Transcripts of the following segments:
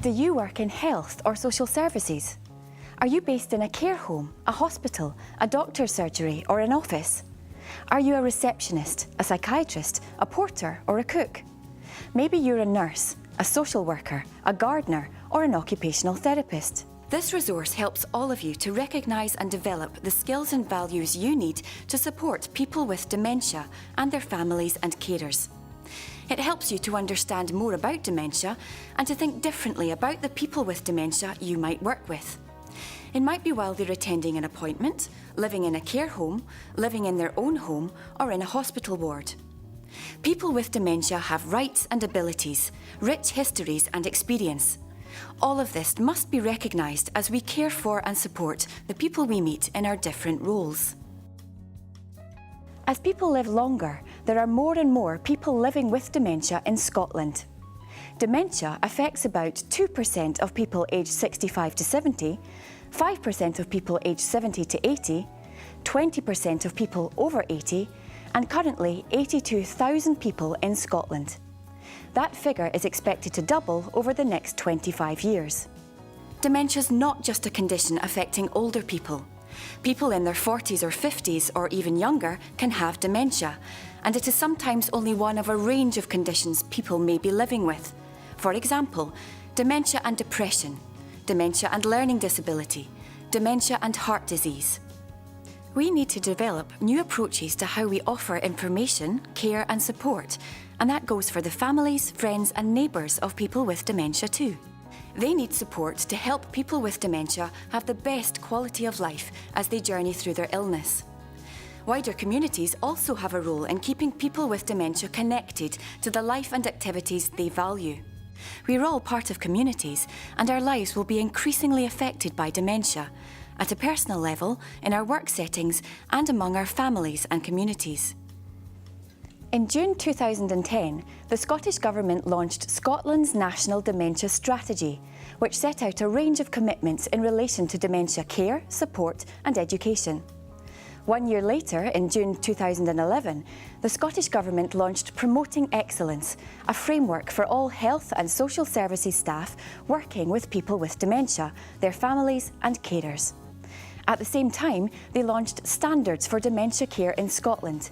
Do you work in health or social services? Are you based in a care home, a hospital, a doctor's surgery or an office? Are you a receptionist, a psychiatrist, a porter or a cook? Maybe you're a nurse, a social worker, a gardener or an occupational therapist. This resource helps all of you to recognise and develop the skills and values you need to support people with dementia and their families and carers. It helps you to understand more about dementia and to think differently about the people with dementia you might work with. It might be while they're attending an appointment, living in a care home, living in their own home, or in a hospital ward. People with dementia have rights and abilities, rich histories and experience. All of this must be recognised as we care for and support the people we meet in our different roles. As people live longer, there are more and more people living with dementia in Scotland. Dementia affects about 2% of people aged 65 to 70, 5% of people aged 70 to 80, 20% of people over 80, and currently 82,000 people in Scotland. That figure is expected to double over the next 25 years. Dementia is not just a condition affecting older people. People in their 40s or 50s or even younger can have dementia, and it is sometimes only one of a range of conditions people may be living with. For example, dementia and depression, dementia and learning disability, dementia and heart disease. We need to develop new approaches to how we offer information, care and support, and that goes for the families, friends and neighbours of people with dementia too. They need support to help people with dementia have the best quality of life as they journey through their illness. Wider communities also have a role in keeping people with dementia connected to the life and activities they value. We're all part of communities, and our lives will be increasingly affected by dementia, at a personal level, in our work settings, and among our families and communities. In June 2010, the Scottish Government launched Scotland's National Dementia Strategy, which set out a range of commitments in relation to dementia care, support and education. 1 year later, in June 2011, the Scottish Government launched Promoting Excellence, a framework for all health and social services staff working with people with dementia, their families and carers. At the same time, they launched Standards for Dementia Care in Scotland.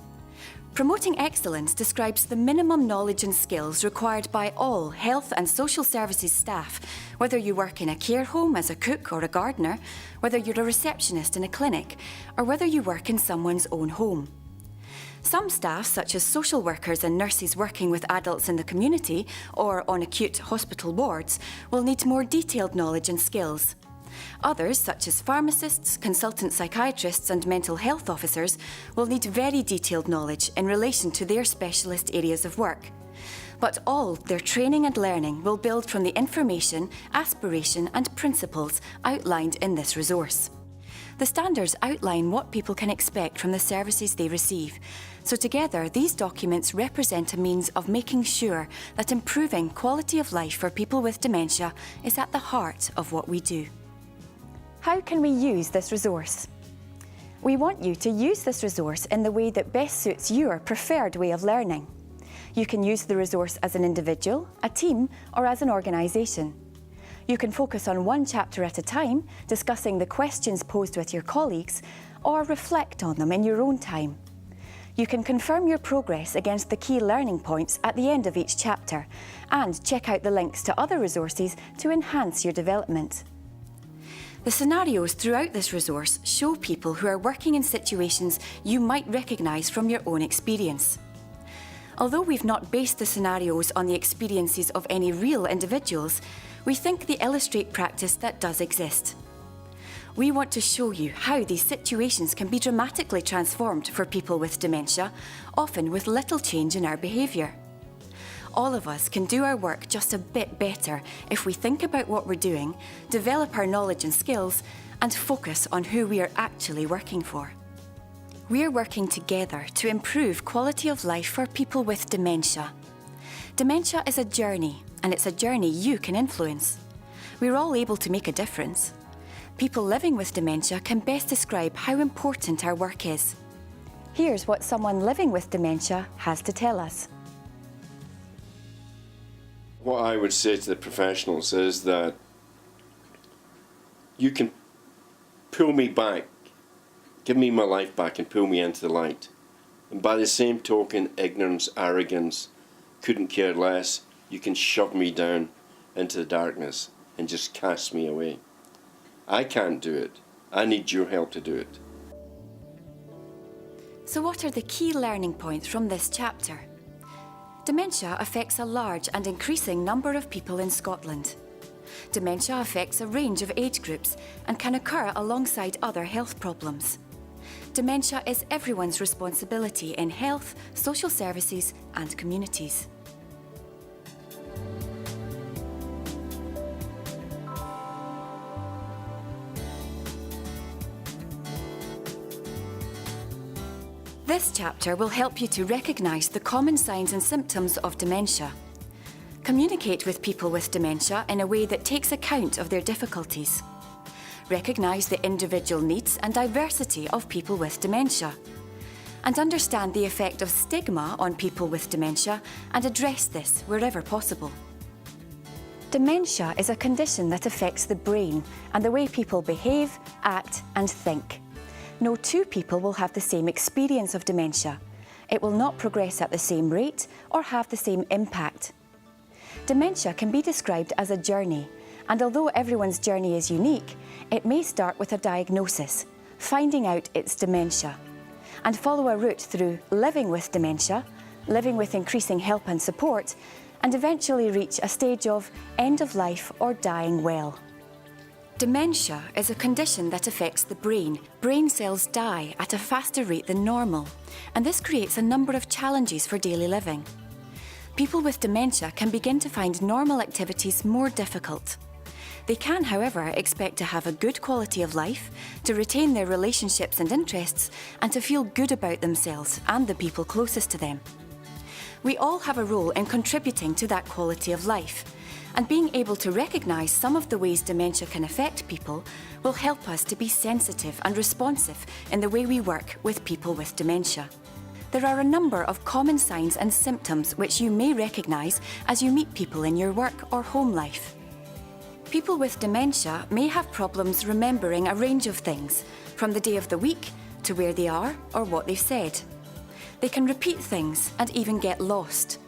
Promoting Excellence describes the minimum knowledge and skills required by all health and social services staff, whether you work in a care home as a cook or a gardener, whether you're a receptionist in a clinic, or whether you work in someone's own home. Some staff, such as social workers and nurses working with adults in the community or on acute hospital wards, will need more detailed knowledge and skills. Others, such as pharmacists, consultant psychiatrists and mental health officers, will need very detailed knowledge in relation to their specialist areas of work. But all their training and learning will build from the information, aspiration and principles outlined in this resource. The standards outline what people can expect from the services they receive. So together, these documents represent a means of making sure that improving quality of life for people with dementia is at the heart of what we do. How can we use this resource? We want you to use this resource in the way that best suits your preferred way of learning. You can use the resource as an individual, a team, or as an organisation. You can focus on one chapter at a time, discussing the questions posed with your colleagues, or reflect on them in your own time. You can confirm your progress against the key learning points at the end of each chapter, and check out the links to other resources to enhance your development. The scenarios throughout this resource show people who are working in situations you might recognise from your own experience. Although we've not based the scenarios on the experiences of any real individuals, we think they illustrate practice that does exist. We want to show you how these situations can be dramatically transformed for people with dementia, often with little change in our behaviour. All of us can do our work just a bit better if we think about what we're doing, develop our knowledge and skills, and focus on who we are actually working for. We're working together to improve quality of life for people with dementia. Dementia is a journey, and it's a journey you can influence. We're all able to make a difference. People living with dementia can best describe how important our work is. Here's what someone living with dementia has to tell us. What I would say to the professionals is that you can pull me back, give me my life back and pull me into the light. And by the same token, ignorance, arrogance, couldn't care less, you can shove me down into the darkness and just cast me away. I can't do it. I need your help to do it. So what are the key learning points from this chapter? Dementia affects a large and increasing number of people in Scotland. Dementia affects a range of age groups and can occur alongside other health problems. Dementia is everyone's responsibility in health, social services and communities. This chapter will help you to recognise the common signs and symptoms of dementia. Communicate with people with dementia in a way that takes account of their difficulties. Recognise the individual needs and diversity of people with dementia. And understand the effect of stigma on people with dementia and address this wherever possible. Dementia is a condition that affects the brain and the way people behave, act and think. No two people will have the same experience of dementia. It will not progress at the same rate or have the same impact. Dementia can be described as a journey, and although everyone's journey is unique, it may start with a diagnosis, finding out it's dementia, and follow a route through living with dementia, living with increasing help and support, and eventually reach a stage of end of life or dying well. Dementia is a condition that affects the brain. Brain cells die at a faster rate than normal, and this creates a number of challenges for daily living. People with dementia can begin to find normal activities more difficult. They can, however, expect to have a good quality of life, to retain their relationships and interests, and to feel good about themselves and the people closest to them. We all have a role in contributing to that quality of life, and being able to recognise some of the ways dementia can affect people will help us to be sensitive and responsive in the way we work with people with dementia. There are a number of common signs and symptoms which you may recognise as you meet people in your work or home life. People with dementia may have problems remembering a range of things, from the day of the week to where they are or what they've said. They can repeat things and even get lost.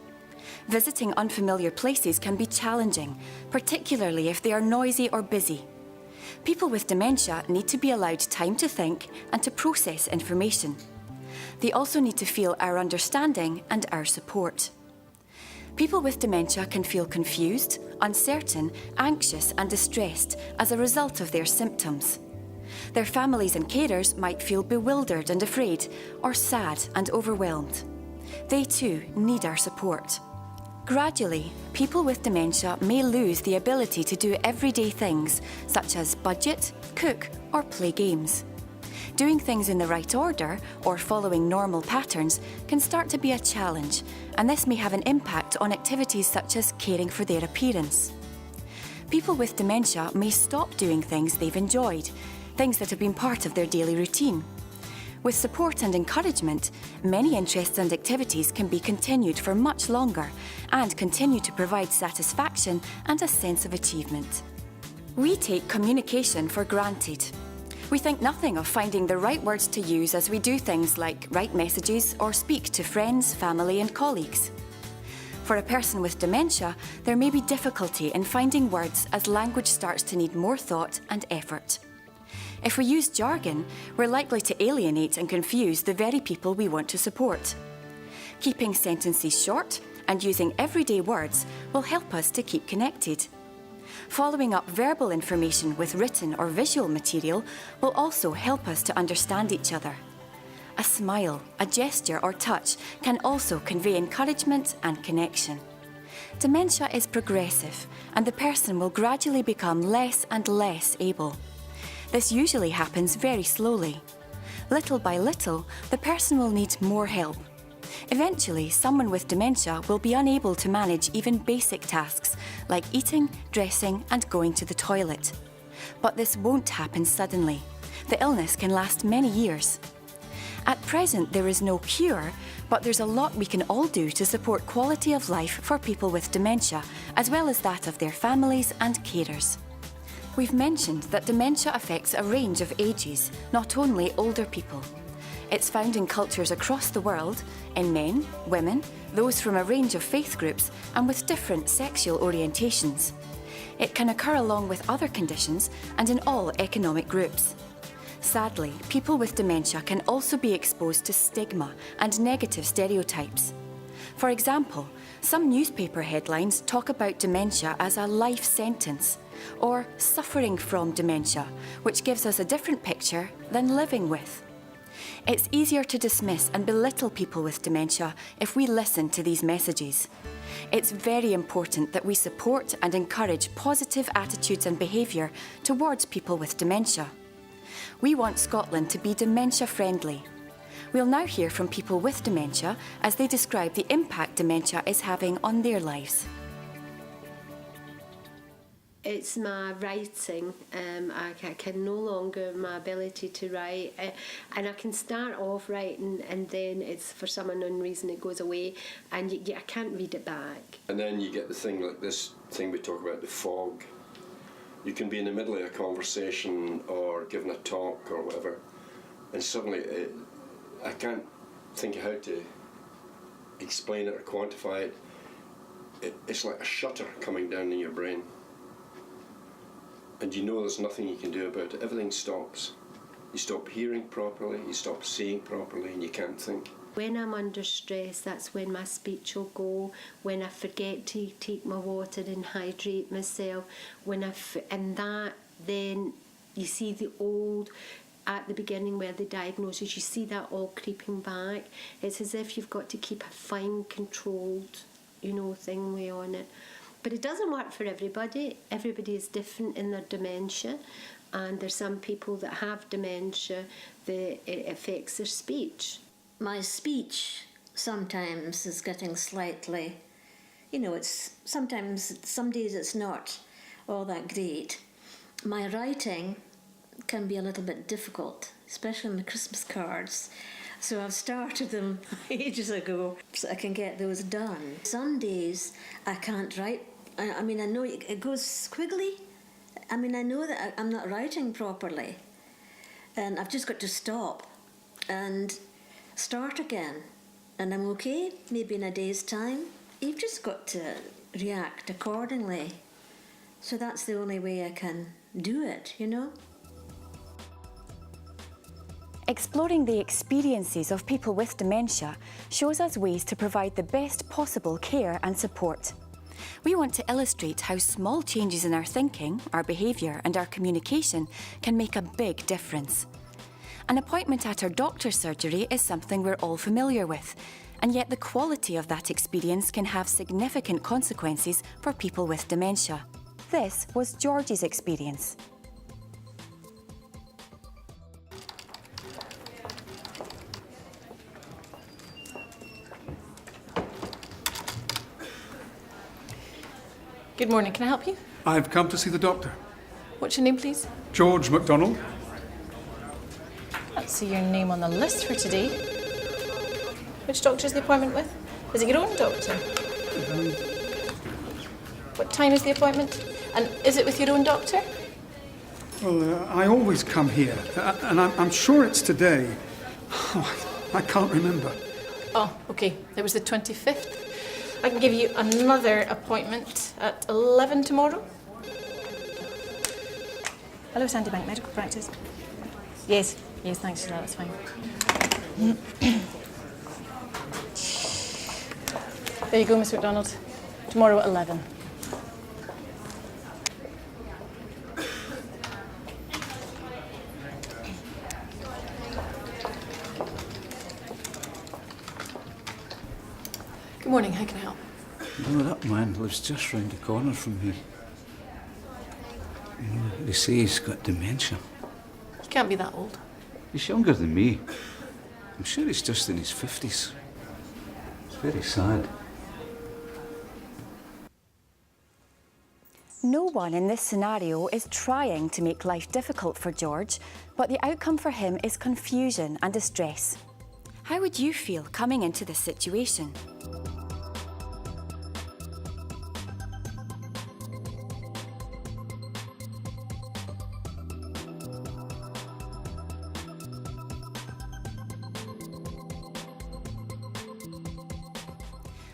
Visiting unfamiliar places can be challenging, particularly if they are noisy or busy. People with dementia need to be allowed time to think and to process information. They also need to feel our understanding and our support. People with dementia can feel confused, uncertain, anxious and distressed as a result of their symptoms. Their families and carers might feel bewildered and afraid, or sad and overwhelmed. They too need our support. Gradually, people with dementia may lose the ability to do everyday things such as budget, cook or play games. Doing things in the right order or following normal patterns can start to be a challenge, and this may have an impact on activities such as caring for their appearance. People with dementia may stop doing things they've enjoyed, things that have been part of their daily routine. With support and encouragement, many interests and activities can be continued for much longer and continue to provide satisfaction and a sense of achievement. We take communication for granted. We think nothing of finding the right words to use as we do things like write messages or speak to friends, family and colleagues. For a person with dementia, there may be difficulty in finding words as language starts to need more thought and effort. If we use jargon, we're likely to alienate and confuse the very people we want to support. Keeping sentences short and using everyday words will help us to keep connected. Following up verbal information with written or visual material will also help us to understand each other. A smile, a gesture or touch can also convey encouragement and connection. Dementia is progressive, and the person will gradually become less and less able. This usually happens very slowly. Little by little, the person will need more help. Eventually, someone with dementia will be unable to manage even basic tasks like eating, dressing and going to the toilet. But this won't happen suddenly. The illness can last many years. At present, there is no cure, but there's a lot we can all do to support quality of life for people with dementia as well as that of their families and carers. We've mentioned that dementia affects a range of ages, not only older people. It's found in cultures across the world, in men, women, those from a range of faith groups, and with different sexual orientations. It can occur along with other conditions and in all economic groups. Sadly, people with dementia can also be exposed to stigma and negative stereotypes. For example, some newspaper headlines talk about dementia as a life sentence, or suffering from dementia, which gives us a different picture than living with. It's easier to dismiss and belittle people with dementia if we listen to these messages. It's very important that we support and encourage positive attitudes and behaviour towards people with dementia. We want Scotland to be dementia friendly. We'll now hear from people with dementia as they describe the impact dementia is having on their lives. It's my writing. I can no longer, my ability to write, and I can start off writing and then it's for some unknown reason it goes away and I can't read it back. And then you get the thing like this thing we talk about, the fog. You can be in the middle of a conversation or giving a talk or whatever, and suddenly I can't think of how to explain it or quantify it. It's like a shutter coming down in your brain. And you know there's nothing you can do about it. Everything stops. You stop hearing properly, you stop seeing properly, and you can't think. When I'm under stress, that's when my speech will go, when I forget to take my water and hydrate myself, and that then you see the old, at the beginning where the diagnosis, you see that all creeping back. It's as if you've got to keep a fine controlled, thing way on it. But it doesn't work for everybody. Everybody is different in their dementia, and there's some people that have dementia that it affects their speech. My speech sometimes is getting slightly, it's sometimes, some days it's not all that great. My writing can be a little bit difficult, especially on the Christmas cards. So I've started them ages ago so I can get those done. Some days I can't write. I know it goes squiggly. I know that I'm not writing properly. And I've just got to stop and start again. And I'm okay, maybe in a day's time. You've just got to react accordingly. So that's the only way I can do it, Exploring the experiences of people with dementia shows us ways to provide the best possible care and support. We want to illustrate how small changes in our thinking, our behaviour and our communication can make a big difference. An appointment at our doctor's surgery is something we're all familiar with, and yet the quality of that experience can have significant consequences for people with dementia. This was Georgie's experience. Good morning, can I help you? I've come to see the doctor. What's your name, please? George MacDonald. Let's see your name on the list for today. Which doctor is the appointment with? Is it your own doctor? What time is the appointment? And is it with your own doctor? Well, I always come here, and I'm sure it's today. Oh, I can't remember. Oh, okay. It was the 25th. I can give you another appointment at 11 tomorrow. Hello, Sandybank Medical Practice. Yes, thanks for that, that's fine. There you go, Miss MacDonald. Tomorrow at 11. Good morning, how can I help? No, that man lives just round the corner from here. They say he's got dementia. He can't be that old. He's younger than me. I'm sure he's just in his 50s. It's very sad. No one in this scenario is trying to make life difficult for George, but the outcome for him is confusion and distress. How would you feel coming into this situation?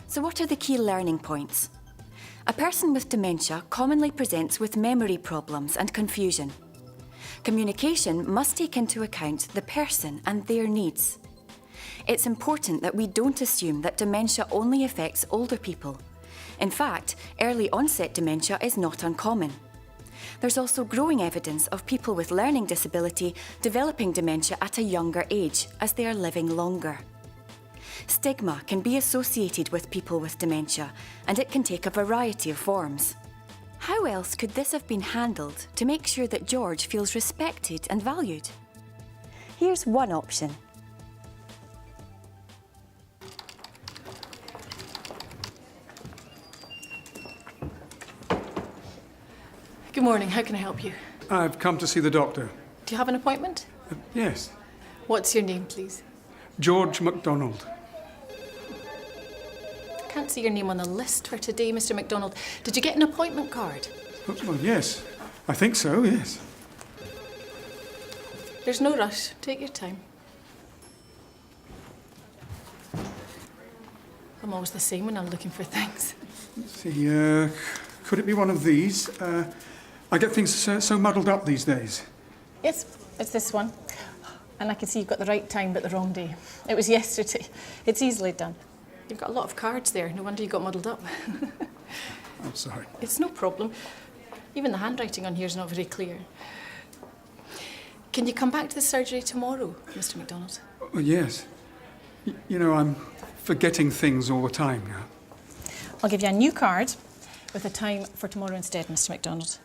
So what are the key learning points? A person with dementia commonly presents with memory problems and confusion. Communication must take into account the person and their needs. It's important that we don't assume that dementia only affects older people. In fact, early onset dementia is not uncommon. There's also growing evidence of people with learning disability developing dementia at a younger age as they are living longer. Stigma can be associated with people with dementia, and it can take a variety of forms. How else could this have been handled to make sure that George feels respected and valued? Here's one option. Good morning, how can I help you? I've come to see the doctor. Do you have an appointment? Yes, What's your name, please? George MacDonald. I can't see your name on the list for today, Mr. MacDonald. Did you get an appointment card? Well, yes, I think so, yes. There's no rush. Take your time. I'm always the same when I'm looking for things. Let's see, could it be one of these? I get things so muddled up these days. Yes, it's this one. And I can see you've got the right time but the wrong day. It was yesterday. It's easily done. You've got a lot of cards there. No wonder you got muddled up. I'm sorry. It's no problem. Even the handwriting on here is not very clear. Can you come back to the surgery tomorrow, Mr. MacDonald? Well, yes. You know, I'm forgetting things all the time now. I'll give you a new card with a time for tomorrow instead, Mr. MacDonald.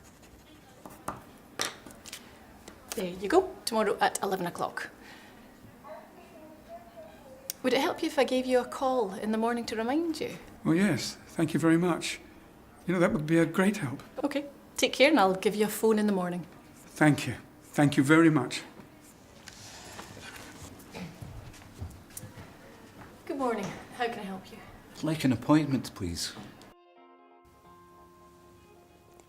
There you go, tomorrow at 11 o'clock. Would it help you if I gave you a call in the morning to remind you? Well, yes, thank you very much. You know, that would be a great help. Okay, take care and I'll give you a phone in the morning. Thank you. Thank you very much. Good morning, how can I help you? I'd like an appointment, please.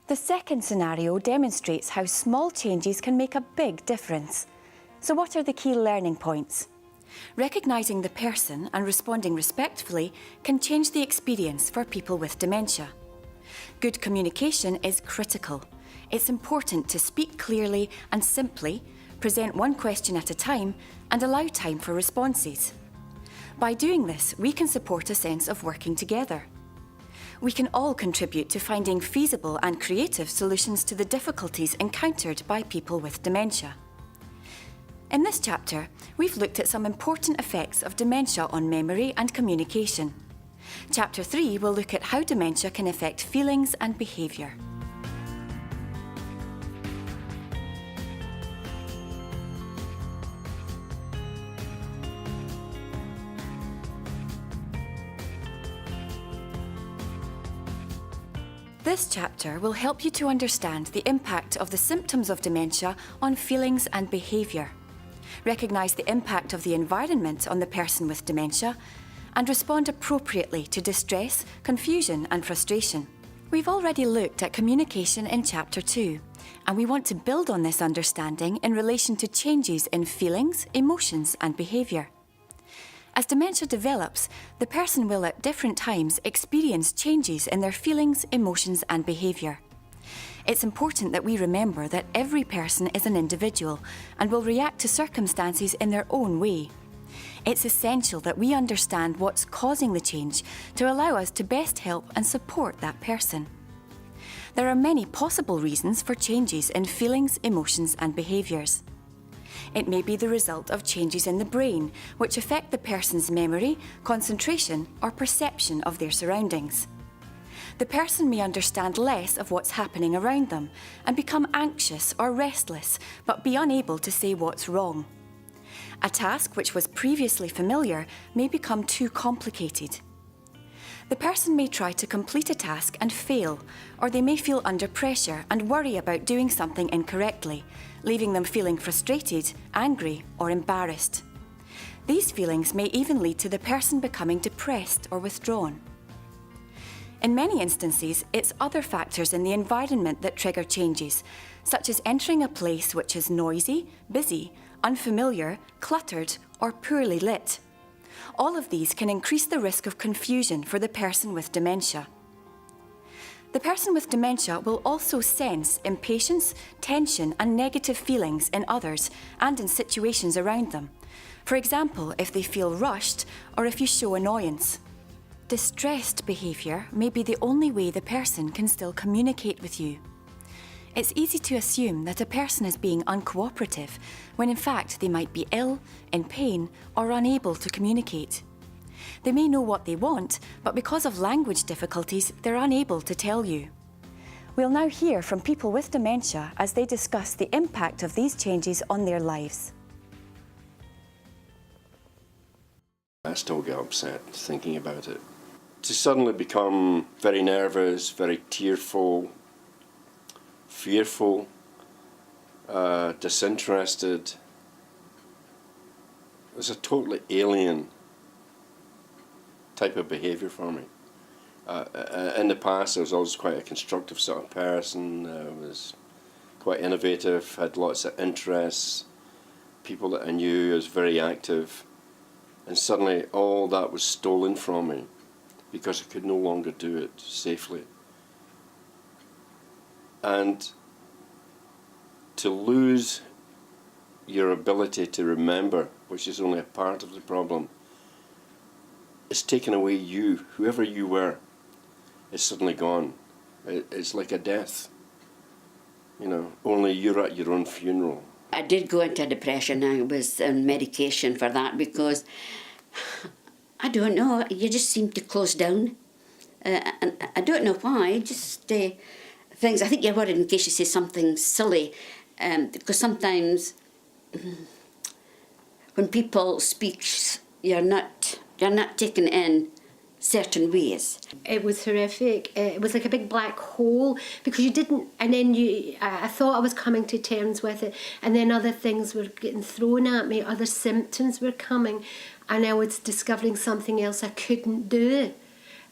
The second scenario demonstrates how small changes can make a big difference. So what are the key learning points? Recognising the person and responding respectfully can change the experience for people with dementia. Good communication is critical. It's important to speak clearly and simply, present one question at a time, and allow time for responses. By doing this, we can support a sense of working together. We can all contribute to finding feasible and creative solutions to the difficulties encountered by people with dementia. In this chapter, we've looked at some important effects of dementia on memory and communication. Chapter 3 will look at how dementia can affect feelings and behaviour. This chapter will help you to understand the impact of the symptoms of dementia on feelings and behaviour, recognise the impact of the environment on the person with dementia, and respond appropriately to distress, confusion and frustration. We've already looked at communication in Chapter 2, and we want to build on this understanding in relation to changes in feelings, emotions and behaviour. As dementia develops, the person will at different times experience changes in their feelings, emotions and behaviour. It's important that we remember that every person is an individual and will react to circumstances in their own way. It's essential that we understand what's causing the change to allow us to best help and support that person. There are many possible reasons for changes in feelings, emotions and behaviours. It may be the result of changes in the brain, which affect the person's memory, concentration, or perception of their surroundings. The person may understand less of what's happening around them and become anxious or restless, but be unable to say what's wrong. A task which was previously familiar may become too complicated. The person may try to complete a task and fail, or they may feel under pressure and worry about doing something incorrectly, leaving them feeling frustrated, angry, or embarrassed. These feelings may even lead to the person becoming depressed or withdrawn. In many instances, it's other factors in the environment that trigger changes, such as entering a place which is noisy, busy, unfamiliar, cluttered, or poorly lit. All of these can increase the risk of confusion for the person with dementia. The person with dementia will also sense impatience, tension and negative feelings in others and in situations around them. For example, if they feel rushed or if you show annoyance. Distressed behaviour may be the only way the person can still communicate with you. It's easy to assume that a person is being uncooperative when in fact they might be ill, in pain or unable to communicate. They may know what they want, but because of language difficulties, they're unable to tell you. We'll now hear from people with dementia as they discuss the impact of these changes on their lives. I still get upset thinking about it. To suddenly become very nervous, very tearful, fearful, disinterested, it was a totally alien type of behaviour for me. In the past I was always quite a constructive sort of person, was quite innovative, had lots of interests, people that I knew, I was very active, and suddenly all that was stolen from me because I could no longer do it safely. And to lose your ability to remember, which is only a part of the problem, it's taken away you, whoever you were, is suddenly gone. It's like a death. You know, only you're at your own funeral. I did go into depression. I was on medication for that because, I don't know, you just seem to close down. And I don't know why, just things, I think you're worried in case you say something silly, because sometimes when people speak, you're not taken in certain ways. It was horrific. It was like a big black hole because you didn't, and then I thought I was coming to terms with it, and then other things were getting thrown at me, other symptoms were coming, and I was discovering something else I couldn't do.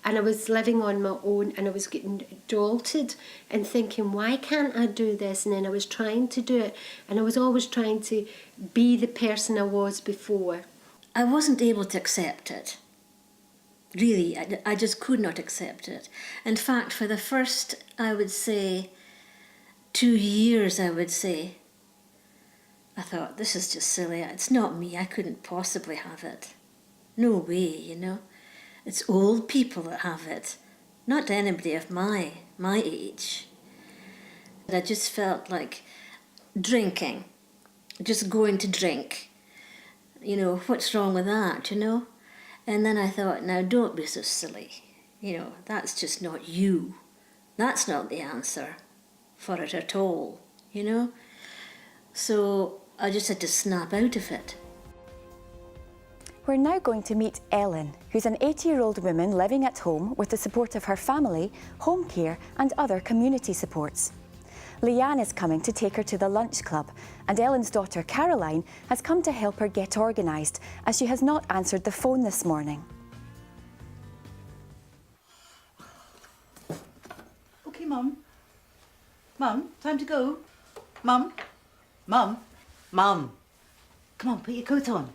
And I was living on my own and I was getting jolted and thinking, why can't I do this? And then I was trying to do it, and I was always trying to be the person I was before. I wasn't able to accept it. Really, I just could not accept it. In fact, for the first, I would say, 2 years, I thought, this is just silly. It's not me. I couldn't possibly have it. No way, you know. It's old people that have it, not anybody of my age. I just felt like drinking, just going to drink. You know, what's wrong with that, you know? And then I thought, now don't be so silly. You know, that's just not you. That's not the answer for it at all, you know? So I just had to snap out of it. We're now going to meet Ellen, who's an 80-year-old woman living at home with the support of her family, home care and other community supports. Leanne is coming to take her to the lunch club, and Ellen's daughter Caroline has come to help her get organised as she has not answered the phone this morning. Okay, Mum. Mum, time to go. Mum. Mum. Mum. Come on, put your coat on.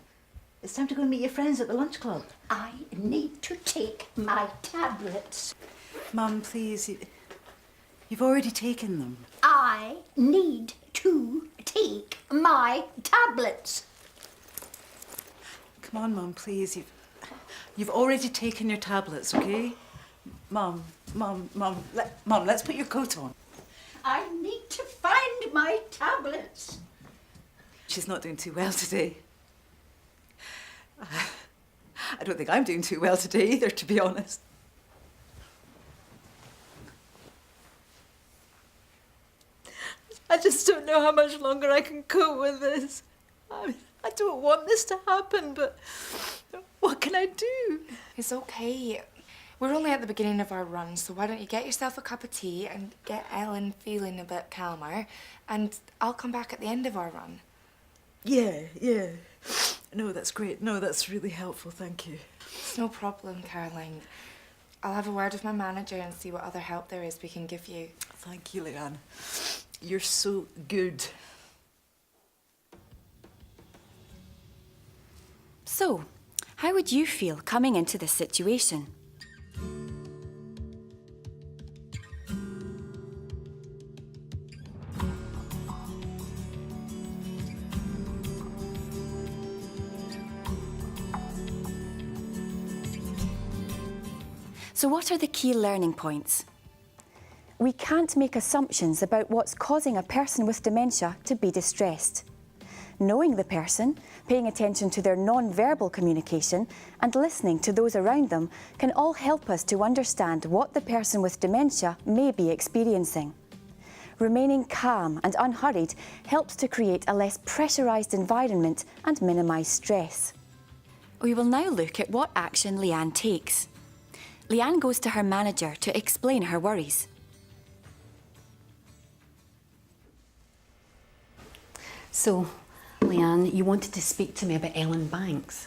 It's time to go and meet your friends at the lunch club. I need to take my tablets. Mum, please. You've already taken them. I need to take my tablets. Come on, Mum, please. You've already taken your tablets, okay? Mum, let's put your coat on. I need to find my tablets. She's not doing too well today. I don't think I'm doing too well today either, to be honest. I just don't know how much longer I can cope with this. I don't want this to happen, but what can I do? It's okay. We're only at the beginning of our run, so why don't you get yourself a cup of tea and get Ellen feeling a bit calmer, and I'll come back at the end of our run. Yeah. No, that's great. No, that's really helpful, thank you. It's no problem, Caroline. I'll have a word with my manager and see what other help there is we can give you. Thank you, Leanne. You're so good. So, How would you feel coming into this situation? So what are the key learning points? We can't make assumptions about what's causing a person with dementia to be distressed. Knowing the person, paying attention to their non-verbal communication and listening to those around them can all help us to understand what the person with dementia may be experiencing. Remaining calm and unhurried helps to create a less pressurised environment and minimise stress. We will now look at what action Leanne takes. Leanne goes to her manager to explain her worries. So, Leanne, you wanted to speak to me about Ellen Banks.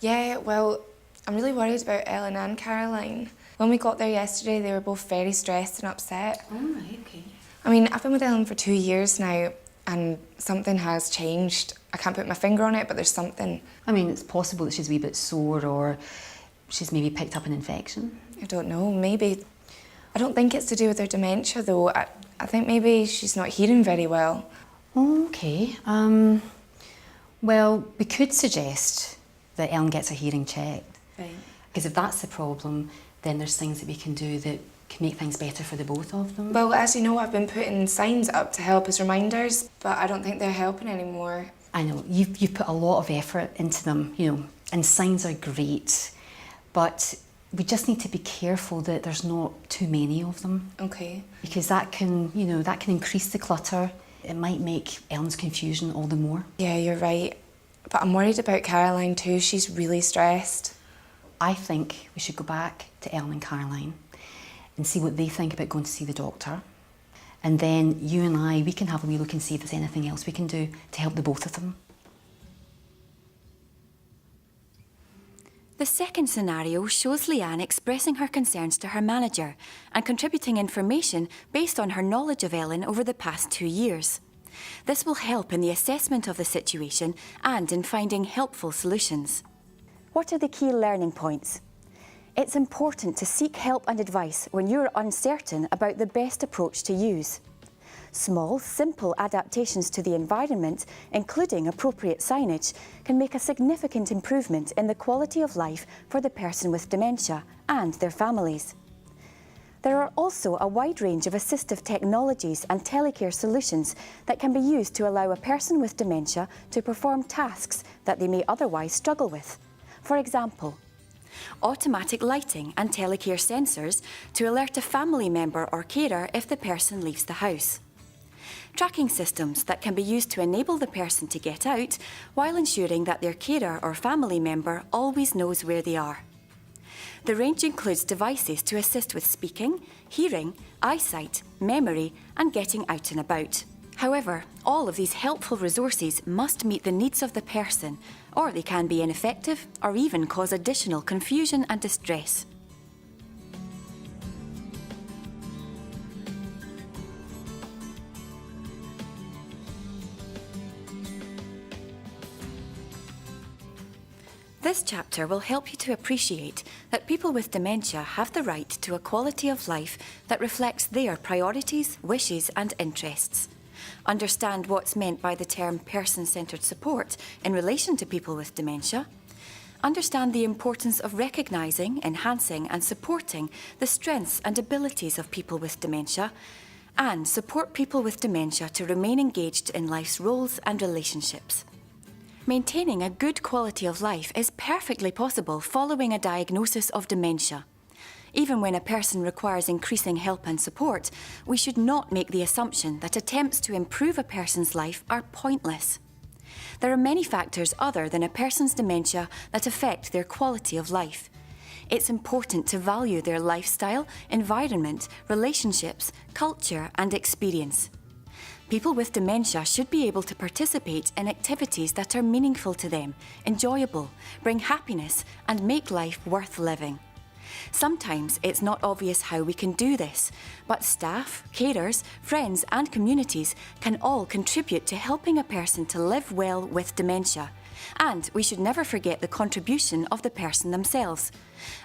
Yeah, well, I'm really worried about Ellen and Caroline. When we got there yesterday, they were both very stressed and upset. Oh, right, okay. I mean, I've been with Ellen for 2 years now, and something has changed. I can't put my finger on it, but there's something. I mean, it's possible that she's a wee bit sore, or she's maybe picked up an infection. I don't know, maybe. I don't think it's to do with her dementia, though. I think maybe she's not hearing very well. Okay. Well, we could suggest that Ellen gets her hearing checked. Right. Because if that's the problem, then there's things that we can do that can make things better for the both of them. Well, as you know, I've been putting signs up to help as reminders, but I don't think they're helping anymore. I know, you've put a lot of effort into them, you know, and signs are great, but we just need to be careful that there's not too many of them. Okay. Because that can, you know, that can increase the clutter. It might make Ellen's confusion all the more. Yeah, you're right. But I'm worried about Caroline too. She's really stressed. I think we should go back to Ellen and Caroline and see what they think about going to see the doctor. And then you and I, we can have a wee look and see if there's anything else we can do to help the both of them. The second scenario shows Leanne expressing her concerns to her manager and contributing information based on her knowledge of Ellen over the past 2 years. This will help in the assessment of the situation and in finding helpful solutions. What are the key learning points? It's important to seek help and advice when you're uncertain about the best approach to use. Small, simple adaptations to the environment, including appropriate signage, can make a significant improvement in the quality of life for the person with dementia and their families. There are also a wide range of assistive technologies and telecare solutions that can be used to allow a person with dementia to perform tasks that they may otherwise struggle with. For example, automatic lighting and telecare sensors to alert a family member or carer if the person leaves the house. Tracking systems that can be used to enable the person to get out while ensuring that their carer or family member always knows where they are. The range includes devices to assist with speaking, hearing, eyesight, memory and getting out and about. However, all of these helpful resources must meet the needs of the person, or they can be ineffective or even cause additional confusion and distress. This chapter will help you to appreciate that people with dementia have the right to a quality of life that reflects their priorities, wishes and interests. Understand what's meant by the term person-centred support in relation to people with dementia. Understand the importance of recognising, enhancing and supporting the strengths and abilities of people with dementia, and support people with dementia to remain engaged in life's roles and relationships. Maintaining a good quality of life is perfectly possible following a diagnosis of dementia. Even when a person requires increasing help and support, we should not make the assumption that attempts to improve a person's life are pointless. There are many factors other than a person's dementia that affect their quality of life. It's important to value their lifestyle, environment, relationships, culture and experience. People with dementia should be able to participate in activities that are meaningful to them, enjoyable, bring happiness and make life worth living. Sometimes it's not obvious how we can do this, but staff, carers, friends and communities can all contribute to helping a person to live well with dementia, And we should never forget the contribution of the person themselves.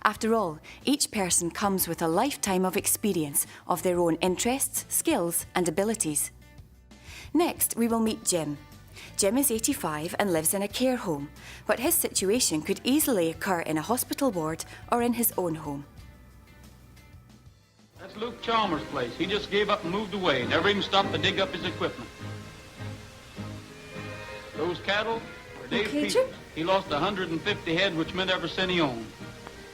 After all, each person comes with a lifetime of experience of their own interests, skills and abilities. Next, we will meet Jim. Jim is 85 and lives in a care home, but his situation could easily occur in a hospital ward or in his own home. That's Luke Chalmers' place. He just gave up and moved away. Never even stopped to dig up his equipment. Those cattle are Dave Peters. He lost 150 head, which meant every cent he owned.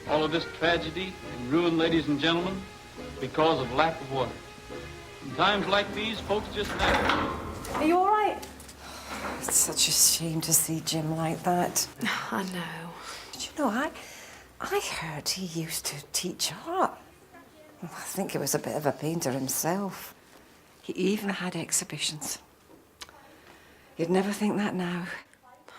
All of this tragedy and ruin, ladies and gentlemen, because of lack of water. In times like these, folks just die. Are you all right? It's such a shame to see Jim like that. I know. Do you know, I heard he used to teach art. I think he was a bit of a painter himself. He even had exhibitions. You'd never think that now.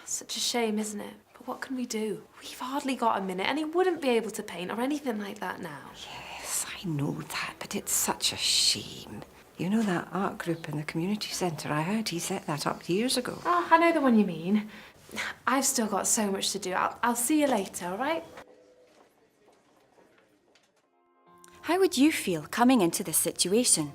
Such a shame, isn't it? But what can we do? We've hardly got a minute, and he wouldn't be able to paint or anything like that now. Yes, I know that, but it's such a shame. You know that art group in the community centre? I heard he set that up years ago. Oh, I know the one you mean. I've still got so much to do. I'll see you later, all right? How would you feel coming into this situation?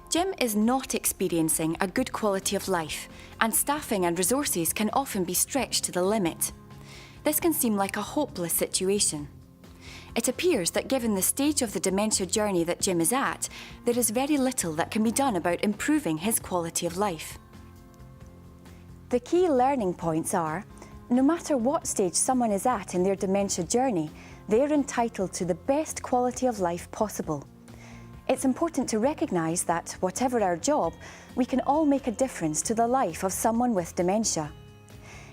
Jim is not experiencing a good quality of life, and staffing and resources can often be stretched to the limit. This can seem like a hopeless situation. It appears that given the stage of the dementia journey that Jim is at, there is very little that can be done about improving his quality of life. The key learning points are, no matter what stage someone is at in their dementia journey, they're entitled to the best quality of life possible. It's important to recognise that, whatever our job, we can all make a difference to the life of someone with dementia.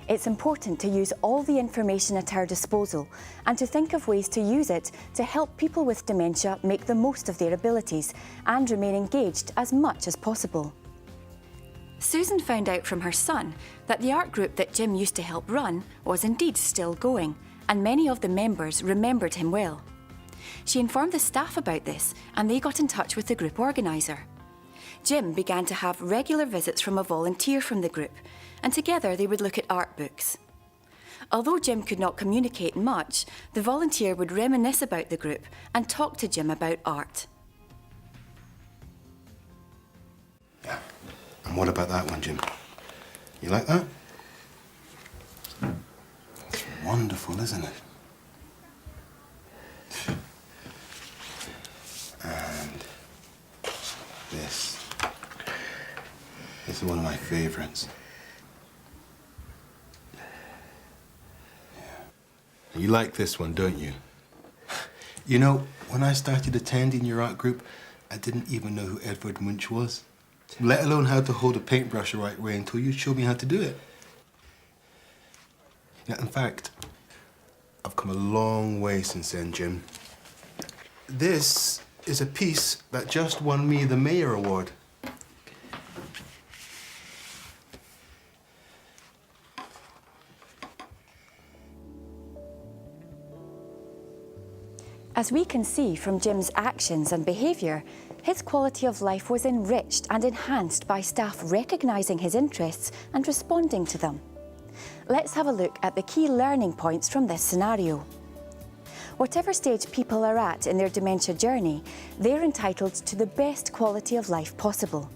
It's important to use all the information at our disposal and to think of ways to use it to help people with dementia make the most of their abilities and remain engaged as much as possible. Susan found out from her son that the art group that Jim used to help run was indeed still going, and many of the members remembered him well. She informed the staff about this, and they got in touch with the group organiser. Jim began to have regular visits from a volunteer from the group, and together they would look at art books. Although Jim could not communicate much, the volunteer would reminisce about the group and talk to Jim about art. Yeah. And what about that one, Jim? You like that? It's wonderful, isn't it? And this is one of my favourites. Yeah. You like this one, don't you? You know, when I started attending your art group, I didn't even know who Edvard Munch was, let alone how to hold a paintbrush the right way until you showed me how to do it. Yeah, in fact, I've come a long way since then, Jim. This is a piece that just won me the Mayor Award. As we can see from Jim's actions and behaviour, his quality of life was enriched and enhanced by staff recognising his interests and responding to them. Let's have a look at the key learning points from this scenario. Whatever stage people are at in their dementia journey, they're entitled to the best quality of life possible.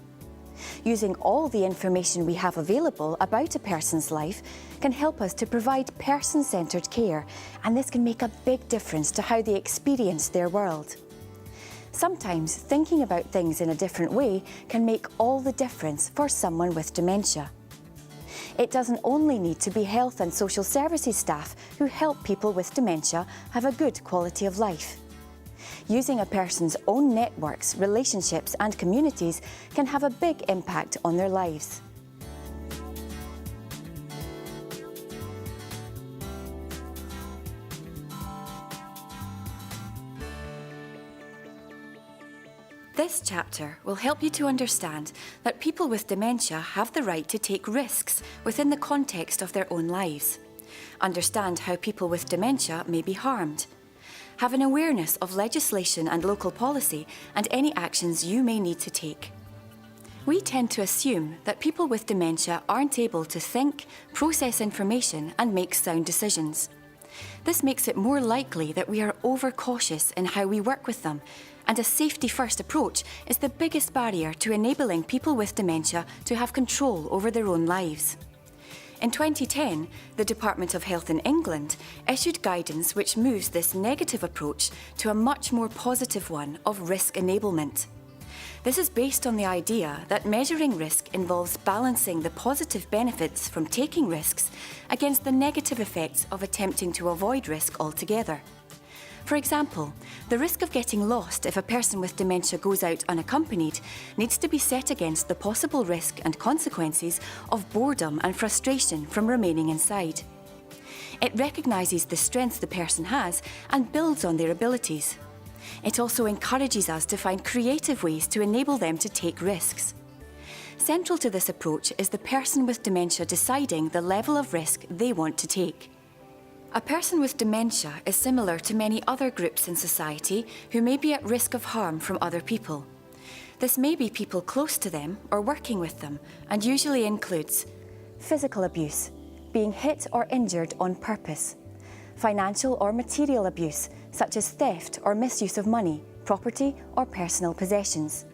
Using all the information we have available about a person's life can help us to provide person-centred care, and this can make a big difference to how they experience their world. Sometimes thinking about things in a different way can make all the difference for someone with dementia. It doesn't only need to be health and social services staff who help people with dementia have a good quality of life. Using a person's own networks, relationships and communities can have a big impact on their lives. This chapter will help you to understand that people with dementia have the right to take risks within the context of their own lives. Understand how people with dementia may be harmed. Have an awareness of legislation and local policy and any actions you may need to take. We tend to assume that people with dementia aren't able to think, process information and make sound decisions. This makes it more likely that we are overcautious in how we work with them, and a safety-first approach is the biggest barrier to enabling people with dementia to have control over their own lives. In 2010, the Department of Health in England issued guidance which moves this negative approach to a much more positive one of risk enablement. This is based on the idea that measuring risk involves balancing the positive benefits from taking risks against the negative effects of attempting to avoid risk altogether. For example, the risk of getting lost if a person with dementia goes out unaccompanied needs to be set against the possible risk and consequences of boredom and frustration from remaining inside. It recognises the strengths the person has and builds on their abilities. It also encourages us to find creative ways to enable them to take risks. Central to this approach is the person with dementia deciding the level of risk they want to take. A person with dementia is similar to many other groups in society who may be at risk of harm from other people. This may be people close to them or working with them, and usually includes physical abuse, being hit or injured on purpose, financial or material abuse, such as theft or misuse of money, property or personal possessions,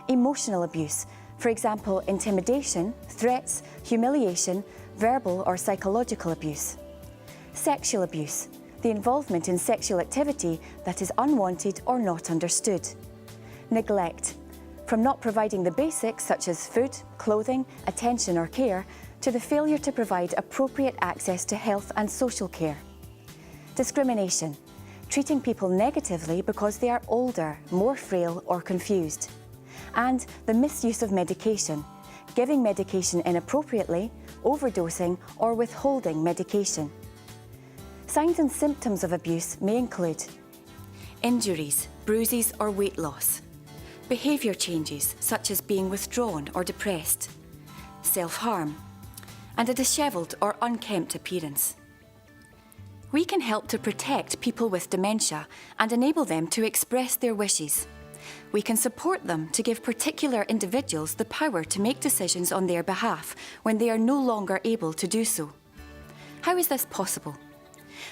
emotional abuse, for example, intimidation, threats, humiliation, verbal or psychological abuse, sexual abuse, the involvement in sexual activity that is unwanted or not understood, neglect, from not providing the basics such as food, clothing, attention or care, to the failure to provide appropriate access to health and social care, discrimination, treating people negatively because they are older, more frail or confused, and the misuse of medication, giving medication inappropriately, overdosing or withholding medication. Signs and symptoms of abuse may include injuries, bruises or weight loss, behaviour changes such as being withdrawn or depressed, self-harm, and a dishevelled or unkempt appearance. We can help to protect people with dementia and enable them to express their wishes. We can support them to give particular individuals the power to make decisions on their behalf when they are no longer able to do so. How is this possible?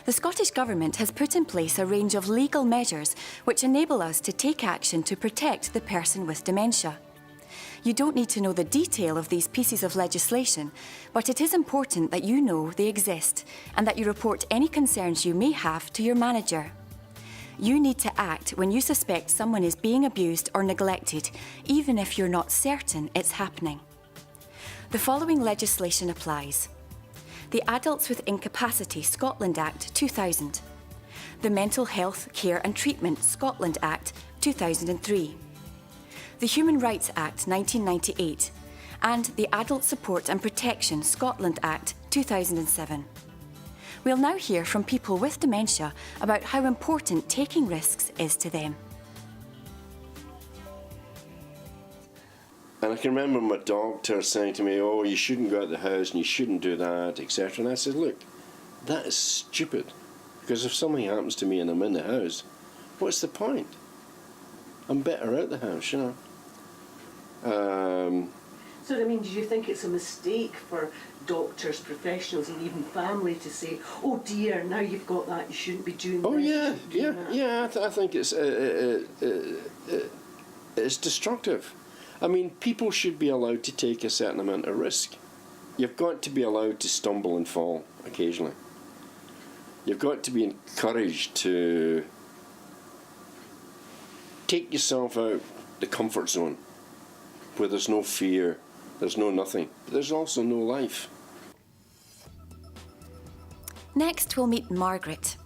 The Scottish Government has put in place a range of legal measures which enable us to take action to protect the person with dementia. You don't need to know the detail of these pieces of legislation, but it is important that you know they exist and that you report any concerns you may have to your manager. You need to act when you suspect someone is being abused or neglected, even if you're not certain it's happening. The following legislation applies: the Adults with Incapacity Scotland Act 2000, the Mental Health, Care and Treatment Scotland Act 2003, the Human Rights Act 1998, and the Adult Support and Protection Scotland Act 2007. We'll now hear from people with dementia about how important taking risks is to them. And I can remember my doctor saying to me, oh, you shouldn't go out the house and you shouldn't do that, etc. And I said, look, that is stupid. Because if something happens to me and I'm in the house, what's the point? I'm better out the house, you know. So, I mean, do you think it's a mistake for doctors, professionals and even family to say, oh dear, now you've got that, you shouldn't be doing Oh, this, yeah. I think it's destructive. I mean, people should be allowed to take a certain amount of risk. You've got to be allowed to stumble and fall occasionally. You've got to be encouraged to take yourself out the comfort zone where there's no fear, there's no nothing, but there's also no life. Next, we'll meet Margaret.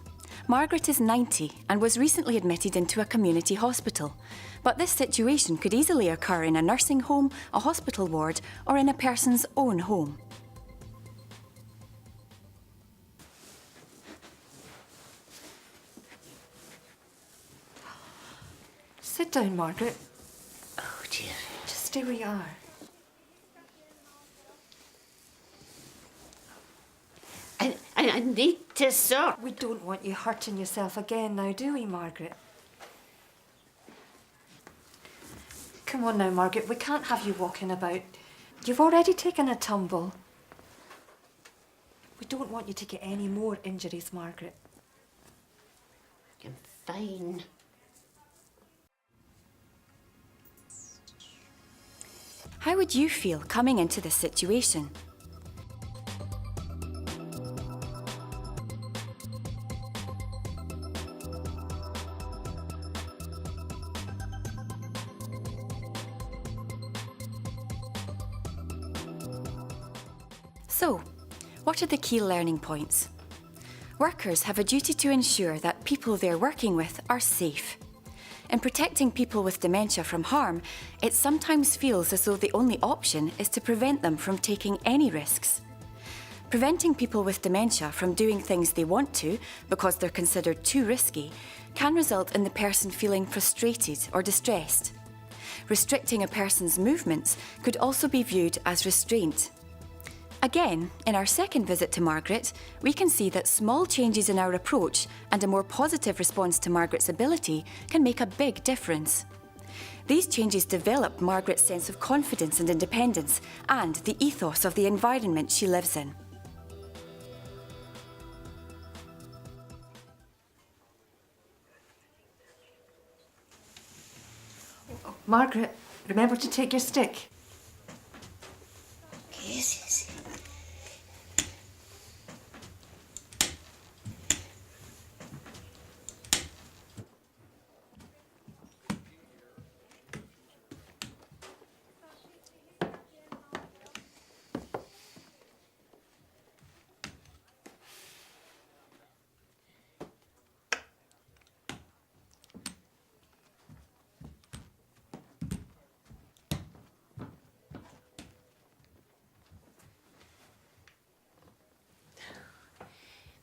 Margaret is 90 and was recently admitted into a community hospital. But this situation could easily occur in a nursing home, a hospital ward, or in a person's own home. Sit down, Margaret. stay where you are. I need to sort. We don't want you hurting yourself again now, do we, Margaret? Come on now, Margaret, we can't have you walking about. You've already taken a tumble. We don't want you to get any more injuries, Margaret. I'm fine. How would you feel coming into this situation? So, what are the key learning points? Workers have a duty to ensure that people they're working with are safe. In protecting people with dementia from harm, it sometimes feels as though the only option is to prevent them from taking any risks. Preventing people with dementia from doing things they want to because they're considered too risky can result in the person feeling frustrated or distressed. Restricting a person's movements could also be viewed as restraint. Again, in our second visit to Margaret, we can see that small changes in our approach and a more positive response to Margaret's ability can make a big difference. These changes develop Margaret's sense of confidence and independence and the ethos of the environment she lives in. Margaret, remember to take your stick. Yes, yes.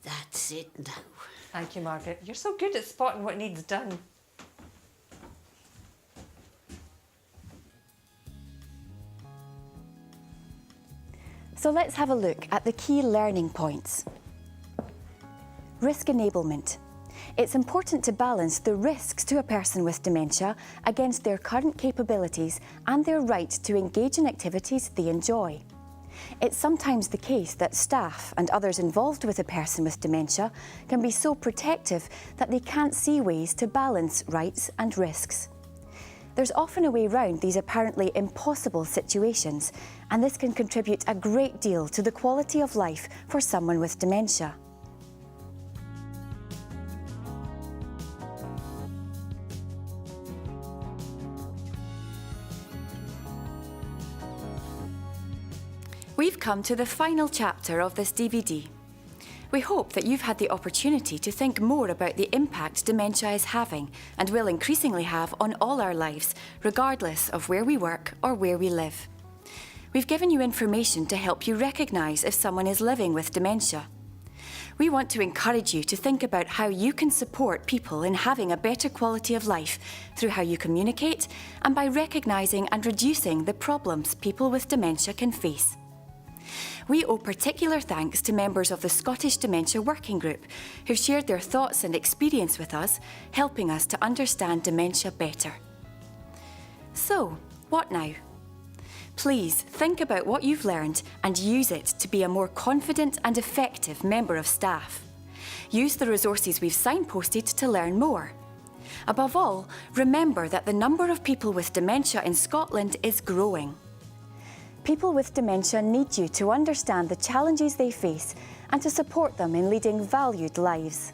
That's it now. Thank you, Margaret. You're so good at spotting what needs done. So let's have a look at the key learning points. Risk enablement. It's important to balance the risks to a person with dementia against their current capabilities and their right to engage in activities they enjoy. It's sometimes the case that staff and others involved with a person with dementia can be so protective that they can't see ways to balance rights and risks. There's often a way around these apparently impossible situations, and this can contribute a great deal to the quality of life for someone with dementia. We've come to the final chapter of this DVD. We hope that you've had the opportunity to think more about the impact dementia is having and will increasingly have on all our lives, regardless of where we work or where we live. We've given you information to help you recognise if someone is living with dementia. We want to encourage you to think about how you can support people in having a better quality of life through how you communicate and by recognising and reducing the problems people with dementia can face. We owe particular thanks to members of the Scottish Dementia Working Group who've shared their thoughts and experience with us, helping us to understand dementia better. So, what now? Please think about what you've learned and use it to be a more confident and effective member of staff. Use the resources we've signposted to learn more. Above all, remember that the number of people with dementia in Scotland is growing. People with dementia need you to understand the challenges they face and to support them in leading valued lives.